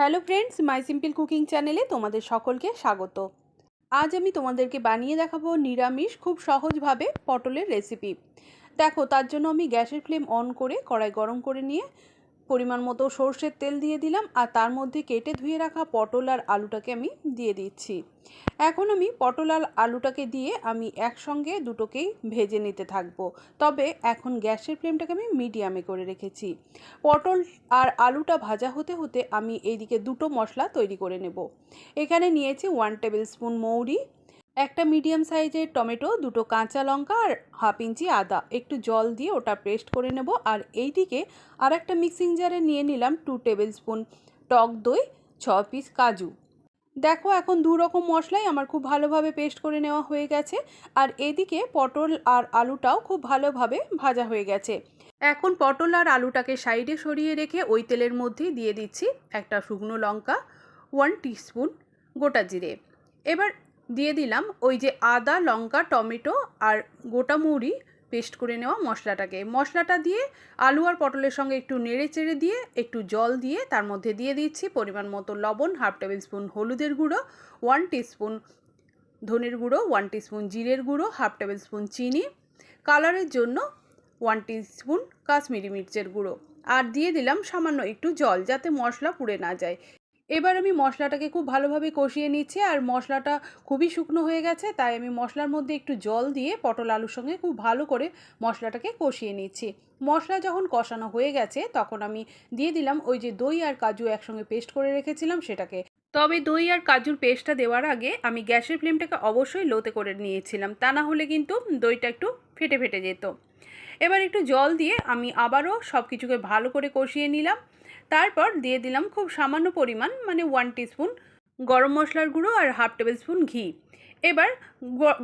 Hello friends, মাই simple cooking চ্যানেলে তোমাদের সকলকে স্বাগত। আজ আমি তোমাদেরকে বানিয়ে দেখাবো নিরামিষ খুব সহজভাবে পটলের রেসিপি। দেখো, তার জন্য আমি গ্যাসের ফ্লেম অন করে কড়াই গরম করে নিয়ে পরিমাণ মতো সর্ষের তেল দিয়ে দিলাম, আর তার মধ্যে কেটে ধুয়ে রাখা পটল আর আলুটাকে আমি দিয়ে দিচ্ছি। এখন আমি পটল আর আলুটাকে দিয়ে আমি একসঙ্গে দুটোকেই ভেজে নিতে থাকবো। তবে এখন গ্যাসের ফ্লেমটাকে আমি মিডিয়ামে করে রেখেছি। পটল আর আলুটা ভাজা হতে হতে আমি এইদিকে দুটো মশলা তৈরি করে নেব। এখানে নিয়েছি 1 টেবিল স্পুন মৌরি, একটা মিডিয়াম সাইজের টমেটো, দুটো কাঁচা লঙ্কা আর হাফ ইঞ্চি আদা। একটু জল দিয়ে ওটা পেস্ট করে নেব। আর এইদিকে আর একটা মিক্সিং জারে নিয়ে নিলাম 2 টেবিল স্পুন টক দই, 6 পিস কাজু। দেখো, এখন দু রকম মশলাই আমার খুব ভালোভাবে পেস্ট করে নেওয়া হয়ে গেছে। আর এদিকে পটল আর আলুটাও খুব ভালোভাবে ভাজা হয়ে গেছে। এখন পটল আর আলুটাকে সাইডে সরিয়ে রেখে ওই তেলের মধ্যেই দিয়ে দিচ্ছি একটা শুকনো লঙ্কা, 1 টিস্পুন গোটা জিরে। এবার দিয়ে দিলাম ওই যে আদা, লঙ্কা, টমেটো আর গোটা মৌরি পেস্ট করে নেওয়া মশলাটা দিয়ে আলু আর পটলের সঙ্গে একটু নেড়ে চেড়ে দিয়ে একটু জল দিয়ে তার মধ্যে দিয়ে দিচ্ছি পরিমাণ মতো লবণ, হাফ টেবিল স্পুন হলুদের গুঁড়ো, 1 টিস্পুন ধনের গুঁড়ো, 1 টিস্পুন জিরের গুঁড়ো, হাফ টেবিল স্পুন চিনি, কালারের জন্য 1 টিস্পুন কাশ্মীরি মির্চের গুঁড়ো, আর দিয়ে দিলাম সামান্য একটু জল যাতে মশলা পুড়ে না যায়। এবার আমি মশলাটাকে খুব ভালোভাবে কষিয়ে নিচ্ছি। আর মশলাটা খুবই শুকনো হয়ে গেছে, তাই আমি মশলার মধ্যে একটু জল দিয়ে পটল আলুর সঙ্গে খুব ভালো করে মশলাটাকে কষিয়ে নিচ্ছি। মশলা যখন কষানো হয়ে গেছে তখন আমি দিয়ে দিলাম ওই যে দই আর কাজু একসঙ্গে পেস্ট করে রেখেছিলাম সেটাকে। তবে দই আর কাজুর পেস্টটা দেওয়ার আগে আমি গ্যাসের ফ্লেমটাকে অবশ্যই লোতে করে নিয়েছিলাম, তা না হলে কিন্তু দইটা একটু ফেটে ফেটে যেত। এবার একটু জল দিয়ে আমি আবারও সব কিছুকে ভালো করে কষিয়ে নিলাম। তারপর দিয়ে দিলাম খুব সামান্য পরিমাণ, মানে 1 টিস্পুন গরম মশলার গুঁড়ো আর হাফ টেবিল স্পুন ঘি। এবার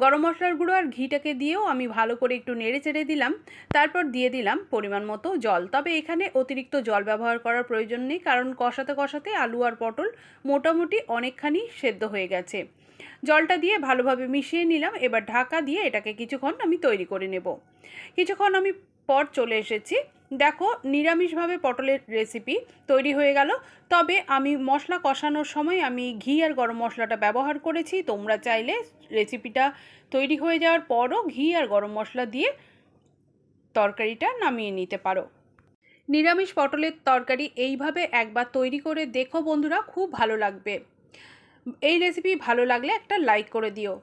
গরম মশলার গুঁড়ো আর ঘিটাকে দিয়েও আমি ভালো করে একটু নেড়ে চেড়ে দিলাম। তারপর দিয়ে দিলাম পরিমাণ মতো জল। তবে এখানে অতিরিক্ত জল ব্যবহার করার প্রয়োজন নেই, কারণ কষাতে কষাতে আলু আর পটল মোটামুটি অনেকখানি সেদ্ধ হয়ে গেছে। জলটা দিয়ে ভালোভাবে মিশিয়ে নিলাম। এবার ঢাকা দিয়ে এটাকে কিছুক্ষণ আমি তৈরি করে নেব। কিছুক্ষণ আমি পর চলে এসেছি। দেখো, নিরামিষভাবে পটলের রেসিপি তৈরি হয়ে গেল। তবে আমি মশলা কষানোর সময় আমি ঘি আর গরম মশলাটা ব্যবহার করেছি। তোমরা চাইলে রেসিপিটা তৈরি হয়ে যাওয়ার পরও ঘি আর গরম মশলা দিয়ে তরকারিটা নামিয়ে নিতে পারো। নিরামিষ পটলের তরকারি এইভাবে একবার তৈরি করে দেখো বন্ধুরা, খুব ভালো লাগবে। এই রেসিপি ভালো লাগলে একটা লাইক করে দিও।